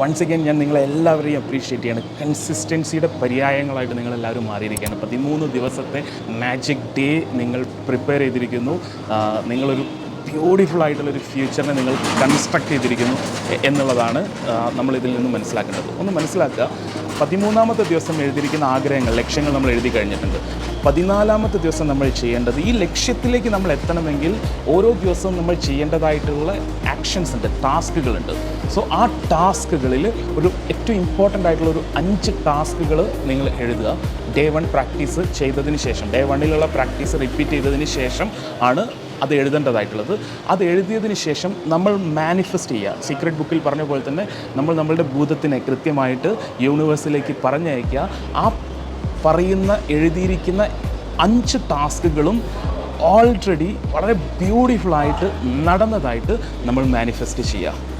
Once again ഞാൻ നിങ്ങളെല്ലാവരെയും appreciate ചെയ്യാണ്. കൺസിസ്റ്റൻസിയുടെ പര്യായങ്ങളായിട്ട് നിങ്ങളെല്ലാവരും മാറിയിരിക്കുകയാണ്. 13 ദിവസത്തെ മാജിക് ഡേ നിങ്ങൾ പ്രിപ്പയർ ചെയ്തിരിക്കുന്നു. നിങ്ങളൊരു ബ്യൂട്ടിഫുൾ ആയിട്ടുള്ളൊരു ഫ്യൂച്ചറിനെ നിങ്ങൾ കൺസ്ട്രക്ട് ചെയ്തിരിക്കുന്നു എന്നുള്ളതാണ് നമ്മളിതിൽ നിന്ന് മനസ്സിലാക്കേണ്ടത്. ഒന്ന് മനസ്സിലാക്കുക, 13ാമത്തെ ദിവസം എഴുതിയിരിക്കുന്ന ആഗ്രഹങ്ങൾ, ലക്ഷ്യങ്ങൾ നമ്മൾ എഴുതി കഴിഞ്ഞിട്ടുണ്ട്. 14ാമത്തെ ദിവസം നമ്മൾ ചെയ്യേണ്ടത്, ഈ ലക്ഷ്യത്തിലേക്ക് നമ്മൾ എത്തണമെങ്കിൽ ഓരോ ദിവസവും നമ്മൾ ചെയ്യേണ്ടതായിട്ടുള്ള ആക്ഷൻസ് ഉണ്ട്, ടാസ്കുകളുണ്ട്. സോ ആ ടാസ്കുകളിൽ ഒരു ഏറ്റവും ഇമ്പോർട്ടൻ്റ് ആയിട്ടുള്ള ഒരു 5 ടാസ്കുകൾ നിങ്ങൾ എഴുതുക. ഡേ 1 പ്രാക്ടീസ് ചെയ്തതിന് ശേഷം, ഡേ 1ലുള്ള പ്രാക്ടീസ് റിപ്പീറ്റ് ചെയ്തതിന് ശേഷം ആണ് അത് എഴുതേണ്ടതായിട്ടുള്ളത്. അത് എഴുതിയതിന് ശേഷം നമ്മൾ മാനിഫെസ്റ്റ് ചെയ്യുക. സീക്രട്ട് ബുക്കിൽ പറഞ്ഞ പോലെ തന്നെ നമ്മൾ നമ്മളുടെ ഭൂതത്തിനെ കൃത്യമായിട്ട് യൂണിവേഴ്സിലേക്ക് പറഞ്ഞയക്കുക. ആ എഴുതിയിരിക്കുന്ന 5 ടാസ്കുകളും ഓൾറെഡി വളരെ ബ്യൂട്ടിഫുള്ളായിട്ട് നടന്നതായിട്ട് നമ്മൾ മാനിഫെസ്റ്റ് ചെയ്യുക.